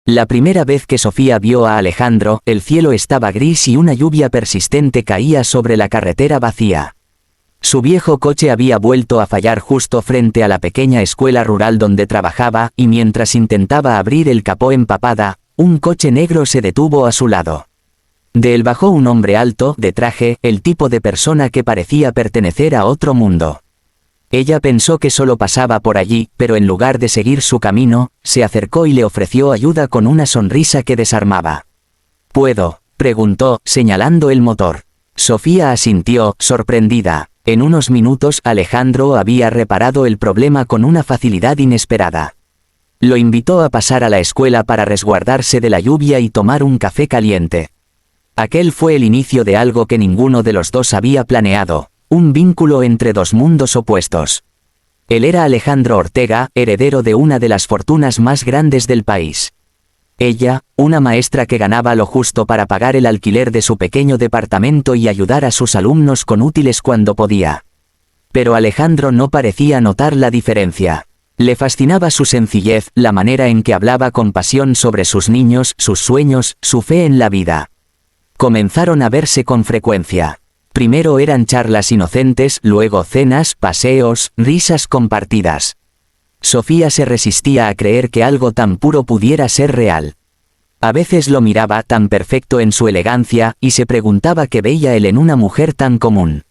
La primera vez que Sofía vio a Alejandro, el cielo estaba gris y una lluvia persistente caía sobre la carretera vacía. Su viejo coche había vuelto a fallar justo frente a la pequeña escuela rural donde trabajaba, y mientras intentaba abrir el capó empapada, un coche negro se detuvo a su lado. De él bajó un hombre alto, de traje, el tipo de persona que parecía pertenecer a otro mundo. Ella pensó que solo pasaba por allí, pero en lugar de seguir su camino, se acercó y le ofreció ayuda con una sonrisa que desarmaba. ¿Puedo?, preguntó, señalando el motor. Sofía asintió, sorprendida. En unos minutos Alejandro había reparado el problema con una facilidad inesperada. Lo invitó a pasar a la escuela para resguardarse de la lluvia y tomar un café caliente. Aquel fue el inicio de algo que ninguno de los dos había planeado. Un vínculo entre dos mundos opuestos. Él era Alejandro Ortega, heredero de una de las fortunas más grandes del país. Ella, una maestra que ganaba lo justo para pagar el alquiler de su pequeño departamento y ayudar a sus alumnos con útiles cuando podía. Pero Alejandro no parecía notar la diferencia. Le fascinaba su sencillez, la manera en que hablaba con pasión sobre sus niños, sus sueños, su fe en la vida. Comenzaron a verse con frecuencia. Primero eran charlas inocentes, luego cenas, paseos, risas compartidas. Sofía se resistía a creer que algo tan puro pudiera ser real. A veces lo miraba tan perfecto en su elegancia, y se preguntaba qué veía él en una mujer tan común.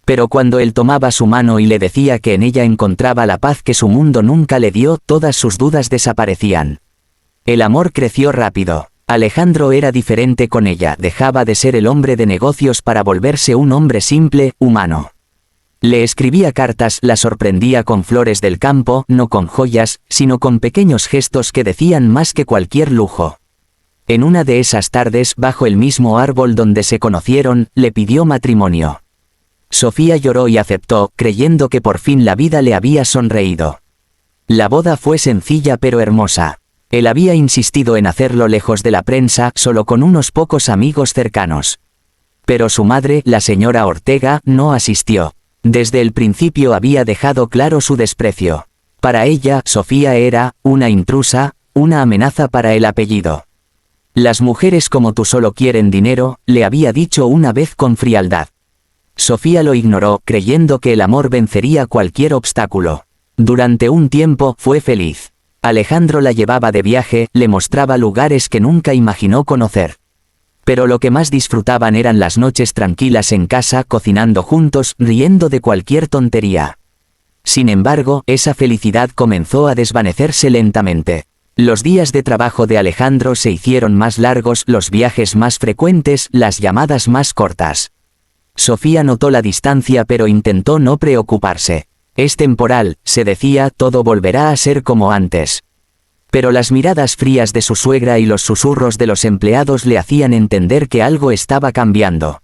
Pero cuando él tomaba su mano y le decía que en ella encontraba la paz que su mundo nunca le dio, todas sus dudas desaparecían. El amor creció rápido. Alejandro era diferente con ella, dejaba de ser el hombre de negocios para volverse un hombre simple, humano. Le escribía cartas, la sorprendía con flores del campo, no con joyas, sino con pequeños gestos que decían más que cualquier lujo. En una de esas tardes, bajo el mismo árbol donde se conocieron, le pidió matrimonio. Sofía lloró y aceptó, creyendo que por fin la vida le había sonreído. La boda fue sencilla pero hermosa. Él había insistido en hacerlo lejos de la prensa, solo con unos pocos amigos cercanos. Pero su madre, la señora Ortega, no asistió. Desde el principio había dejado claro su desprecio. Para ella, Sofía era una intrusa, una amenaza para el apellido. Las mujeres como tú solo quieren dinero, le había dicho una vez con frialdad. Sofía lo ignoró, creyendo que el amor vencería cualquier obstáculo. Durante un tiempo fue feliz. Alejandro la llevaba de viaje, le mostraba lugares que nunca imaginó conocer. Pero lo que más disfrutaban eran las noches tranquilas en casa, cocinando juntos, riendo de cualquier tontería. Sin embargo, esa felicidad comenzó a desvanecerse lentamente. Los días de trabajo de Alejandro se hicieron más largos, los viajes más frecuentes, las llamadas más cortas. Sofía notó la distancia pero intentó no preocuparse. Es temporal, se decía, todo volverá a ser como antes. Pero las miradas frías de su suegra y los susurros de los empleados le hacían entender que algo estaba cambiando.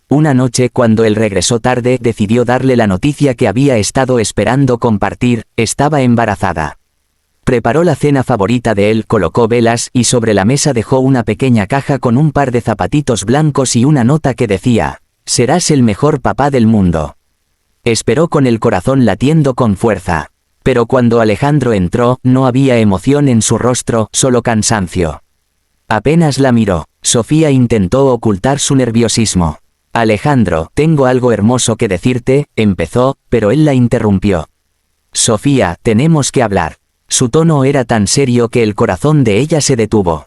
Una noche, cuando él regresó tarde, decidió darle la noticia que había estado esperando compartir: estaba embarazada. Preparó la cena favorita de él, colocó velas, y sobre la mesa dejó una pequeña caja con un par de zapatitos blancos y una nota que decía: serás el mejor papá del mundo. Esperó con el corazón latiendo con fuerza. Pero cuando Alejandro entró, no había emoción en su rostro, solo cansancio. Apenas la miró. Sofía intentó ocultar su nerviosismo. Alejandro, tengo algo hermoso que decirte, empezó, pero él la interrumpió. Sofía, tenemos que hablar. Su tono era tan serio que el corazón de ella se detuvo.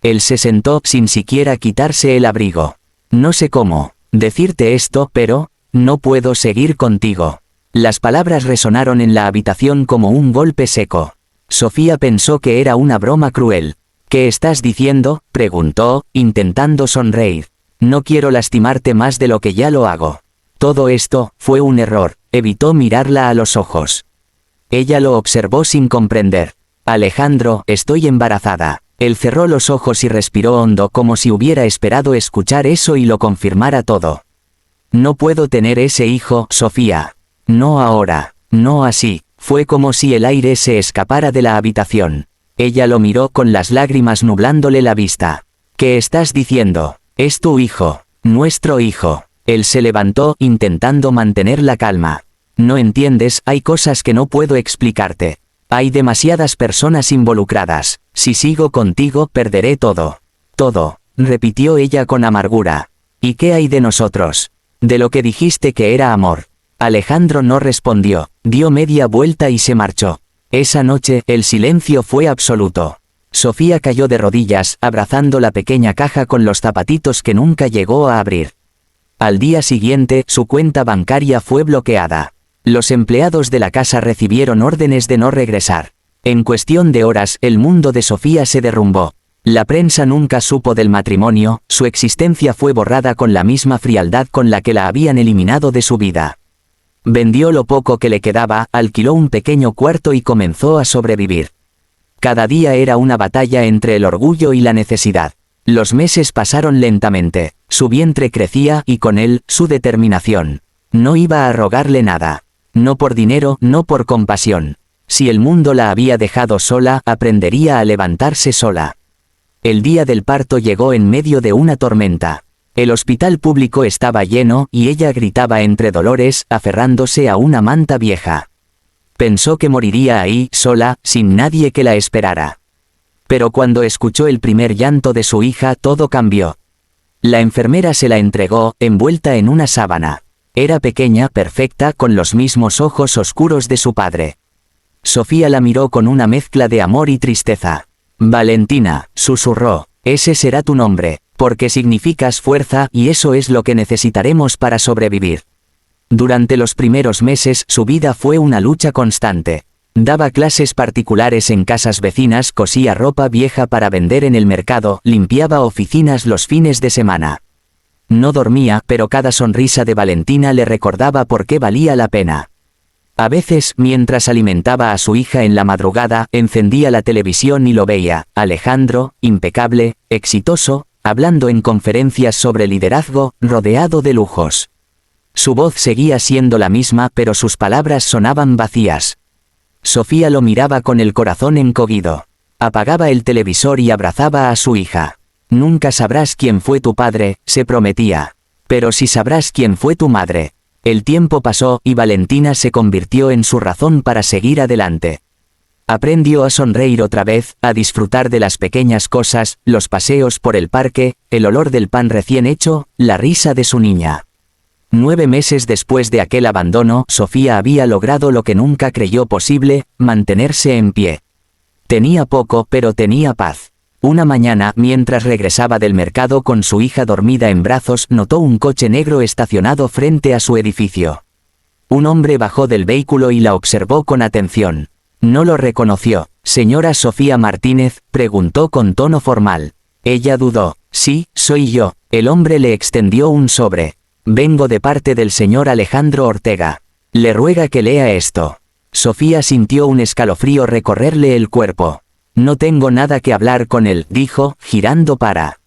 Él se sentó sin siquiera quitarse el abrigo. No sé cómo decirte esto, pero no puedo seguir contigo. Las palabras resonaron en la habitación como un golpe seco. Sofía pensó que era una broma cruel. ¿Qué estás diciendo?, preguntó, intentando sonreír. No quiero lastimarte más de lo que ya lo hago. Todo esto fue un error. Evitó mirarla a los ojos. Ella lo observó sin comprender. Alejandro, estoy embarazada. Él cerró los ojos y respiró hondo como si hubiera esperado escuchar eso y lo confirmara todo. No puedo tener ese hijo, Sofía. No ahora, no así. Fue como si el aire se escapara de la habitación. Ella lo miró con las lágrimas nublándole la vista. ¿Qué estás diciendo? Es tu hijo, nuestro hijo. Él se levantó, intentando mantener la calma. No entiendes, hay cosas que no puedo explicarte. Hay demasiadas personas involucradas. Si sigo contigo, perderé todo. Todo, repitió ella con amargura. ¿Y qué hay de nosotros? De lo que dijiste que era amor. Alejandro no respondió, dio media vuelta y se marchó. Esa noche, el silencio fue absoluto. Sofía cayó de rodillas, abrazando la pequeña caja con los zapatitos que nunca llegó a abrir. Al día siguiente, su cuenta bancaria fue bloqueada. Los empleados de la casa recibieron órdenes de no regresar. En cuestión de horas, el mundo de Sofía se derrumbó. La prensa nunca supo del matrimonio, su existencia fue borrada con la misma frialdad con la que la habían eliminado de su vida. Vendió lo poco que le quedaba, alquiló un pequeño cuarto y comenzó a sobrevivir. Cada día era una batalla entre el orgullo y la necesidad. Los meses pasaron lentamente, su vientre crecía y con él, su determinación. No iba a rogarle nada. No por dinero, no por compasión. Si el mundo la había dejado sola, aprendería a levantarse sola. El día del parto llegó en medio de una tormenta. El hospital público estaba lleno y ella gritaba entre dolores, aferrándose a una manta vieja. Pensó que moriría ahí, sola, sin nadie que la esperara. Pero cuando escuchó el primer llanto de su hija, todo cambió. La enfermera se la entregó, envuelta en una sábana. Era pequeña, perfecta, con los mismos ojos oscuros de su padre. Sofía la miró con una mezcla de amor y tristeza. Valentina, susurró, ese será tu nombre, porque significas fuerza y eso es lo que necesitaremos para sobrevivir. Durante los primeros meses su vida fue una lucha constante. Daba clases particulares en casas vecinas, cosía ropa vieja para vender en el mercado, limpiaba oficinas los fines de semana. No dormía, pero cada sonrisa de Valentina le recordaba por qué valía la pena. A veces, mientras alimentaba a su hija en la madrugada, encendía la televisión y lo veía, Alejandro, impecable, exitoso, hablando en conferencias sobre liderazgo, rodeado de lujos. Su voz seguía siendo la misma, pero sus palabras sonaban vacías. Sofía lo miraba con el corazón encogido. Apagaba el televisor y abrazaba a su hija. Nunca sabrás quién fue tu padre, se prometía. Pero sí sabrás quién fue tu madre. El tiempo pasó y Valentina se convirtió en su razón para seguir adelante. Aprendió a sonreír otra vez, a disfrutar de las pequeñas cosas, los paseos por el parque, el olor del pan recién hecho, la risa de su niña. 9 meses después de aquel abandono, Sofía había logrado lo que nunca creyó posible, mantenerse en pie. Tenía poco, pero tenía paz. Una mañana, mientras regresaba del mercado con su hija dormida en brazos, notó un coche negro estacionado frente a su edificio. Un hombre bajó del vehículo y la observó con atención. No lo reconoció. «¿Señora Sofía Martínez?», preguntó con tono formal. Ella dudó. «Sí, soy yo». El hombre le extendió un sobre. «Vengo de parte del señor Alejandro Ortega. Le ruega que lea esto». Sofía sintió un escalofrío recorrerle el cuerpo. «No tengo nada que hablar con él», dijo, girando para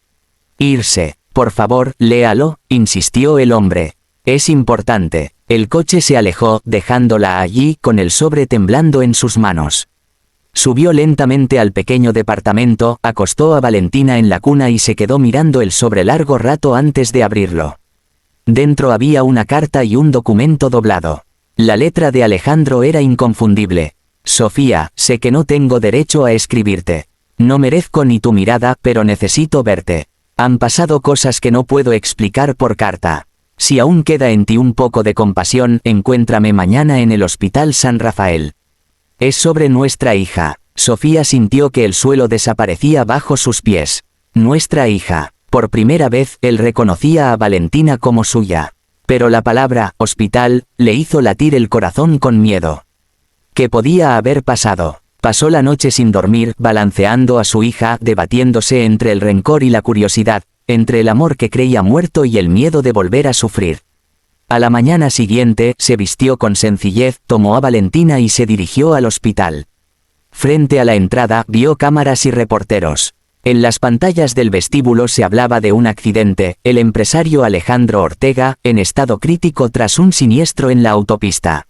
irse. «Por favor, léalo», insistió el hombre. «Es importante». El coche se alejó, dejándola allí, con el sobre temblando en sus manos. Subió lentamente al pequeño departamento, acostó a Valentina en la cuna y se quedó mirando el sobre largo rato antes de abrirlo. Dentro había una carta y un documento doblado. La letra de Alejandro era inconfundible. «Sofía, sé que no tengo derecho a escribirte. No merezco ni tu mirada, pero necesito verte. Han pasado cosas que no puedo explicar por carta. Si aún queda en ti un poco de compasión, encuéntrame mañana en el Hospital San Rafael». Es sobre nuestra hija. Sofía sintió que el suelo desaparecía bajo sus pies. Nuestra hija. Por primera vez, él reconocía a Valentina como suya. Pero la palabra, hospital, le hizo latir el corazón con miedo. ¿Qué podía haber pasado? Pasó la noche sin dormir, balanceando a su hija, debatiéndose entre el rencor y la curiosidad, entre el amor que creía muerto y el miedo de volver a sufrir. A la mañana siguiente, se vistió con sencillez, tomó a Valentina y se dirigió al hospital. Frente a la entrada, vio cámaras y reporteros. En las pantallas del vestíbulo se hablaba de un accidente, el empresario Alejandro Ortega, en estado crítico tras un siniestro en la autopista.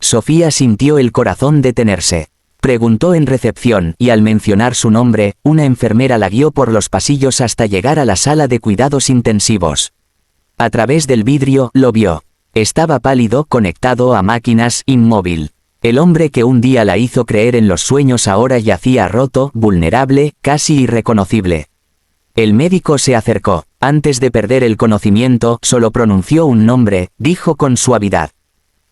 Sofía sintió el corazón detenerse. Preguntó en recepción y al mencionar su nombre, una enfermera la guió por los pasillos hasta llegar a la sala de cuidados intensivos. A través del vidrio, lo vio. Estaba pálido, conectado a máquinas, inmóvil. El hombre que un día la hizo creer en los sueños ahora yacía roto, vulnerable, casi irreconocible. El médico se acercó. Antes de perder el conocimiento, solo pronunció un nombre, dijo con suavidad.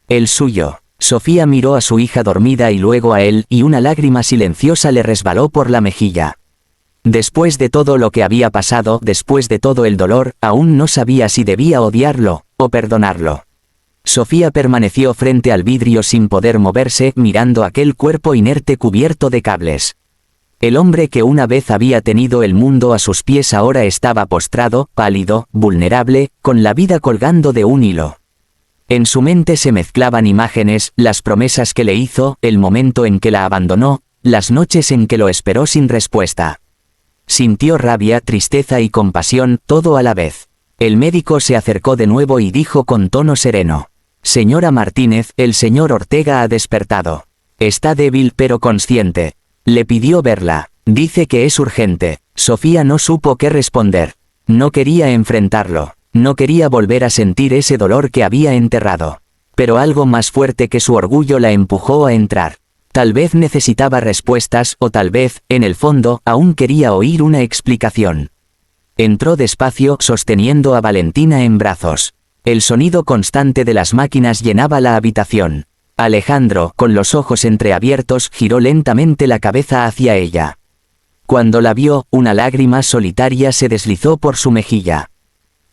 El suyo. Sofía miró a su hija dormida y luego a él, y una lágrima silenciosa le resbaló por la mejilla. Después de todo lo que había pasado, después de todo el dolor, aún no sabía si debía odiarlo, o perdonarlo. Sofía permaneció frente al vidrio sin poder moverse, mirando aquel cuerpo inerte cubierto de cables. El hombre que una vez había tenido el mundo a sus pies ahora estaba postrado, pálido, vulnerable, con la vida colgando de un hilo. En su mente se mezclaban imágenes, las promesas que le hizo, el momento en que la abandonó, las noches en que lo esperó sin respuesta. Sintió rabia, tristeza y compasión, todo a la vez. El médico se acercó de nuevo y dijo con tono sereno. Señora Martínez, el señor Ortega ha despertado. Está débil pero consciente. Le pidió verla. Dice que es urgente. Sofía no supo qué responder. No quería enfrentarlo. No quería volver a sentir ese dolor que había enterrado. Pero algo más fuerte que su orgullo la empujó a entrar. Tal vez necesitaba respuestas o tal vez, en el fondo, aún quería oír una explicación. Entró despacio, sosteniendo a Valentina en brazos. El sonido constante de las máquinas llenaba la habitación. Alejandro, con los ojos entreabiertos, giró lentamente la cabeza hacia ella. Cuando la vio, una lágrima solitaria se deslizó por su mejilla.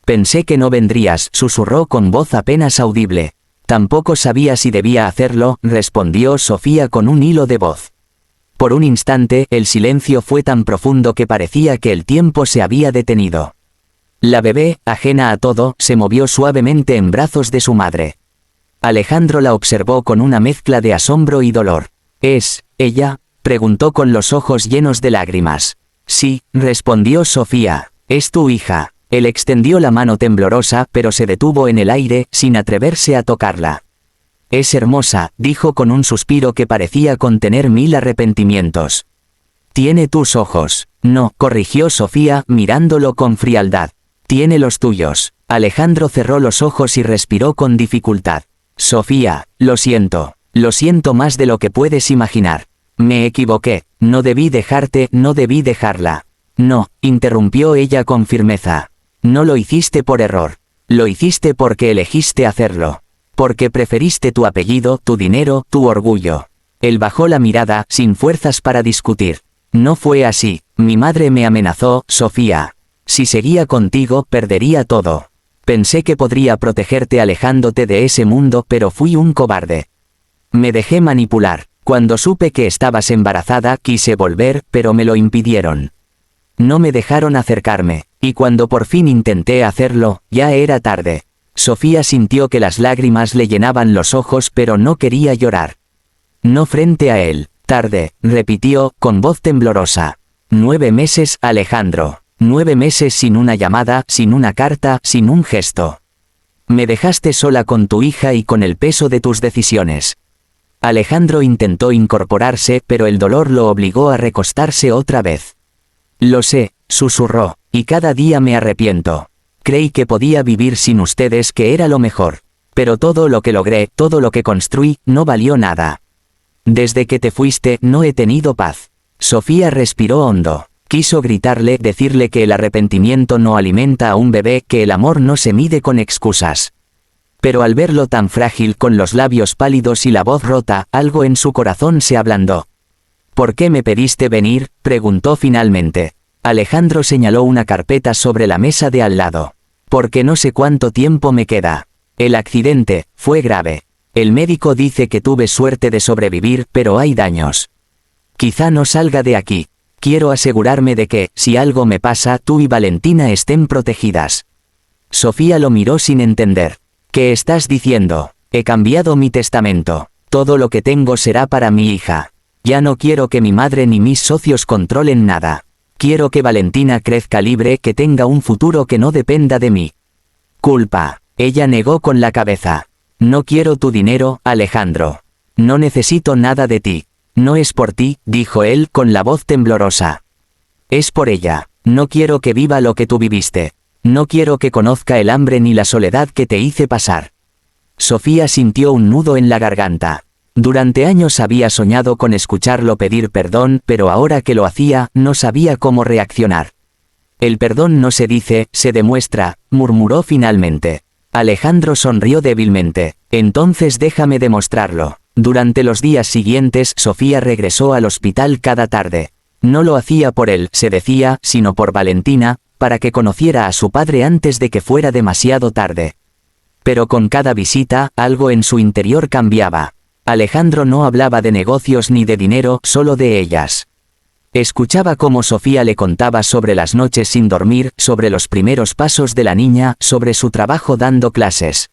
Pensé que no vendrías, susurró con voz apenas audible. Tampoco sabía si debía hacerlo, respondió Sofía con un hilo de voz. Por un instante, el silencio fue tan profundo que parecía que el tiempo se había detenido. La bebé, ajena a todo, se movió suavemente en brazos de su madre. Alejandro la observó con una mezcla de asombro y dolor. ¿Es ella?, preguntó con los ojos llenos de lágrimas. Sí, respondió Sofía, es tu hija. Él extendió la mano temblorosa, pero se detuvo en el aire, sin atreverse a tocarla. Es hermosa, dijo con un suspiro que parecía contener 1000 arrepentimientos. Tiene tus ojos. No, corrigió Sofía, mirándolo con frialdad. Tiene los tuyos. Alejandro cerró los ojos y respiró con dificultad. Sofía, lo siento más de lo que puedes imaginar. Me equivoqué, no debí dejarte, no debí dejarla. No, interrumpió ella con firmeza. No lo hiciste por error. Lo hiciste porque elegiste hacerlo. Porque preferiste tu apellido, tu dinero, tu orgullo. Él bajó la mirada, sin fuerzas para discutir. No fue así. Mi madre me amenazó, Sofía. Si seguía contigo, perdería todo. Pensé que podría protegerte alejándote de ese mundo, pero fui un cobarde. Me dejé manipular. Cuando supe que estabas embarazada, quise volver, pero me lo impidieron. No me dejaron acercarme, y cuando por fin intenté hacerlo, ya era tarde. Sofía sintió que las lágrimas le llenaban los ojos, pero no quería llorar. No frente a él. Tarde, repitió, con voz temblorosa. 9 meses, Alejandro. 9 meses sin una llamada, sin una carta, sin un gesto. Me dejaste sola con tu hija y con el peso de tus decisiones. Alejandro intentó incorporarse, pero el dolor lo obligó a recostarse otra vez. Lo sé, susurró, y cada día me arrepiento. Creí que podía vivir sin ustedes, que era lo mejor. Pero todo lo que logré, todo lo que construí, no valió nada. Desde que te fuiste, no he tenido paz. Sofía respiró hondo. Quiso gritarle, decirle que el arrepentimiento no alimenta a un bebé, que el amor no se mide con excusas. Pero al verlo tan frágil, con los labios pálidos y la voz rota, algo en su corazón se ablandó. ¿Por qué me pediste venir?, preguntó finalmente. Alejandro señaló una carpeta sobre la mesa de al lado. Porque no sé cuánto tiempo me queda. El accidente fue grave. El médico dice que tuve suerte de sobrevivir, pero hay daños. Quizá no salga de aquí. Quiero asegurarme de que, si algo me pasa, tú y Valentina estén protegidas. Sofía lo miró sin entender. ¿Qué estás diciendo? He cambiado mi testamento. Todo lo que tengo será para mi hija. Ya no quiero que mi madre ni mis socios controlen nada. Quiero que Valentina crezca libre, que tenga un futuro que no dependa de mí. Culpa. Ella negó con la cabeza. No quiero tu dinero, Alejandro. No necesito nada de ti. No es por ti, dijo él con la voz temblorosa. Es por ella. No quiero que viva lo que tú viviste. No quiero que conozca el hambre ni la soledad que te hice pasar. Sofía sintió un nudo en la garganta. Durante años había soñado con escucharlo pedir perdón, pero ahora que lo hacía, no sabía cómo reaccionar. El perdón no se dice, se demuestra, murmuró finalmente. Alejandro sonrió débilmente. Entonces déjame demostrarlo. Durante los días siguientes, Sofía regresó al hospital cada tarde. No lo hacía por él, se decía, sino por Valentina, para que conociera a su padre antes de que fuera demasiado tarde. Pero con cada visita, algo en su interior cambiaba. Alejandro no hablaba de negocios ni de dinero, solo de ellas. Escuchaba cómo Sofía le contaba sobre las noches sin dormir, sobre los primeros pasos de la niña, sobre su trabajo dando clases.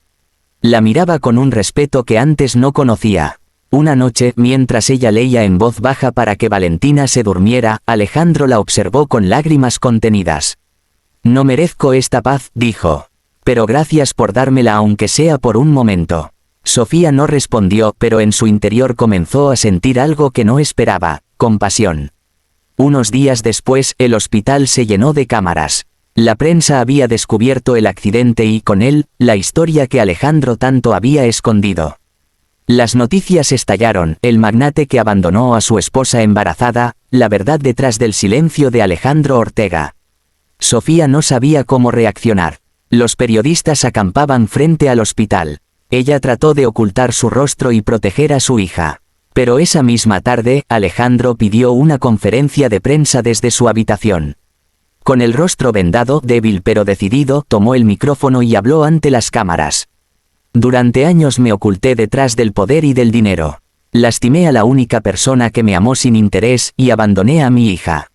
La miraba con un respeto que antes no conocía. Una noche, mientras ella leía en voz baja para que Valentina se durmiera, Alejandro la observó con lágrimas contenidas. No merezco esta paz, dijo. Pero gracias por dármela aunque sea por un momento. Sofía no respondió, pero en su interior comenzó a sentir algo que no esperaba, compasión. Unos días después, el hospital se llenó de cámaras. La prensa había descubierto el accidente y con él, la historia que Alejandro tanto había escondido. Las noticias estallaron, el magnate que abandonó a su esposa embarazada, la verdad detrás del silencio de Alejandro Ortega. Sofía no sabía cómo reaccionar. Los periodistas acampaban frente al hospital. Ella trató de ocultar su rostro y proteger a su hija. Pero esa misma tarde, Alejandro pidió una conferencia de prensa desde su habitación. Con el rostro vendado, débil pero decidido, tomó el micrófono y habló ante las cámaras. Durante años me oculté detrás del poder y del dinero. Lastimé a la única persona que me amó sin interés y abandoné a mi hija.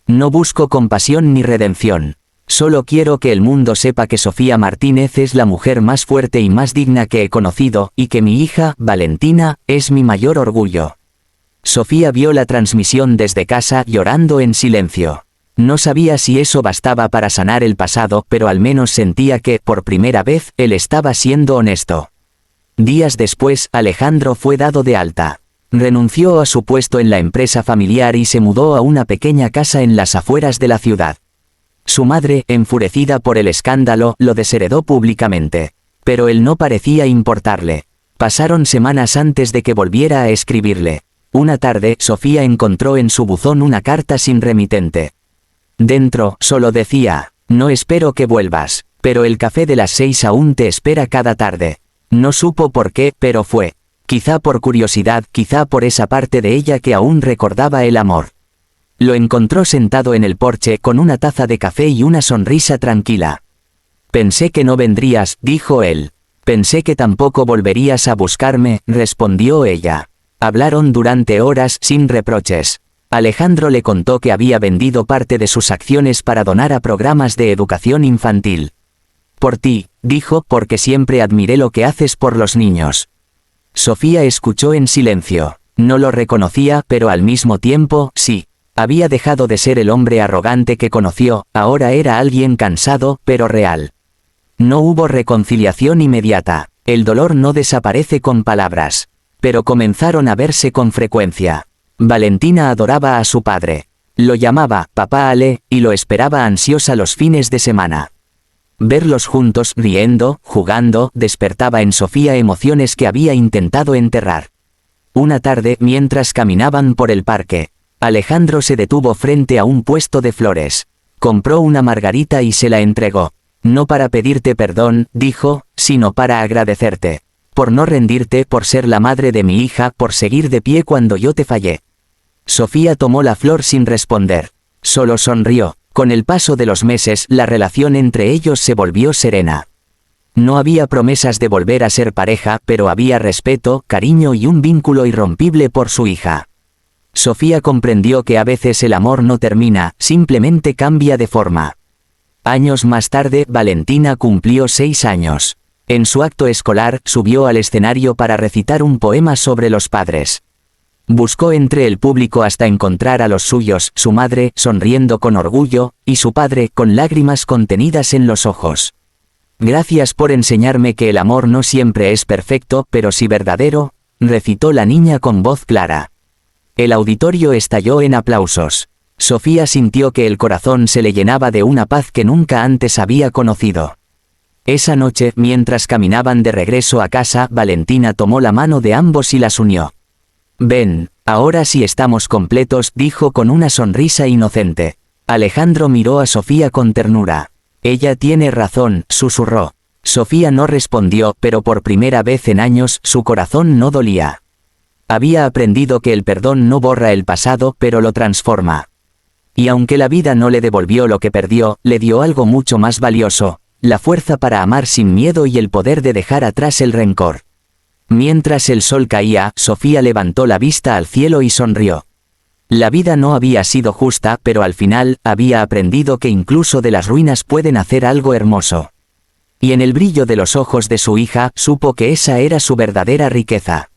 No busco compasión ni redención. Solo quiero que el mundo sepa que Sofía Martínez es la mujer más fuerte y más digna que he conocido, y que mi hija, Valentina, es mi mayor orgullo. Sofía vio la transmisión desde casa, llorando en silencio. No sabía si eso bastaba para sanar el pasado, pero al menos sentía que, por primera vez, él estaba siendo honesto. Días después, Alejandro fue dado de alta. Renunció a su puesto en la empresa familiar y se mudó a una pequeña casa en las afueras de la ciudad. Su madre, enfurecida por el escándalo, lo desheredó públicamente. Pero él no parecía importarle. Pasaron semanas antes de que volviera a escribirle. Una tarde, Sofía encontró en su buzón una carta sin remitente. Dentro, solo decía, no espero que vuelvas, pero el café de las 6 aún te espera cada tarde. No supo por qué, pero fue. Quizá por curiosidad, quizá por esa parte de ella que aún recordaba el amor. Lo encontró sentado en el porche con una taza de café y una sonrisa tranquila. Pensé que no vendrías, dijo él. Pensé que tampoco volverías a buscarme, respondió ella. Hablaron durante horas sin reproches. Alejandro le contó que había vendido parte de sus acciones para donar a programas de educación infantil. Por ti, dijo, porque siempre admiré lo que haces por los niños. Sofía escuchó en silencio. No lo reconocía, pero al mismo tiempo, sí. Había dejado de ser el hombre arrogante que conoció, ahora era alguien cansado, pero real. No hubo reconciliación inmediata. El dolor no desaparece con palabras. Pero comenzaron a verse con frecuencia. Valentina adoraba a su padre. Lo llamaba Papá Ale, y lo esperaba ansiosa los fines de semana. Verlos juntos, riendo, jugando, despertaba en Sofía emociones que había intentado enterrar. Una tarde, mientras caminaban por el parque, Alejandro se detuvo frente a un puesto de flores. Compró una margarita y se la entregó. No para pedirte perdón, dijo, sino para agradecerte. Por no rendirte, por ser la madre de mi hija, por seguir de pie cuando yo te fallé. Sofía tomó la flor sin responder. Solo sonrió. Con el paso de los meses, la relación entre ellos se volvió serena. No había promesas de volver a ser pareja, pero había respeto, cariño y un vínculo irrompible por su hija. Sofía comprendió que a veces el amor no termina, simplemente cambia de forma. Años más tarde, Valentina cumplió 6 años. En su acto escolar, subió al escenario para recitar un poema sobre los padres. Buscó entre el público hasta encontrar a los suyos, su madre, sonriendo con orgullo, y su padre, con lágrimas contenidas en los ojos. Gracias por enseñarme que el amor no siempre es perfecto, pero sí verdadero, recitó la niña con voz clara. El auditorio estalló en aplausos. Sofía sintió que el corazón se le llenaba de una paz que nunca antes había conocido. Esa noche, mientras caminaban de regreso a casa, Valentina tomó la mano de ambos y las unió. «Ven, ahora sí estamos completos», dijo con una sonrisa inocente. Alejandro miró a Sofía con ternura. «Ella tiene razón», susurró. Sofía no respondió, pero por primera vez en años su corazón no dolía. Había aprendido que el perdón no borra el pasado, pero lo transforma. Y aunque la vida no le devolvió lo que perdió, le dio algo mucho más valioso: la fuerza para amar sin miedo y el poder de dejar atrás el rencor. Mientras el sol caía, Sofía levantó la vista al cielo y sonrió. La vida no había sido justa, pero al final, había aprendido que incluso de las ruinas pueden hacer algo hermoso. Y en el brillo de los ojos de su hija, supo que esa era su verdadera riqueza.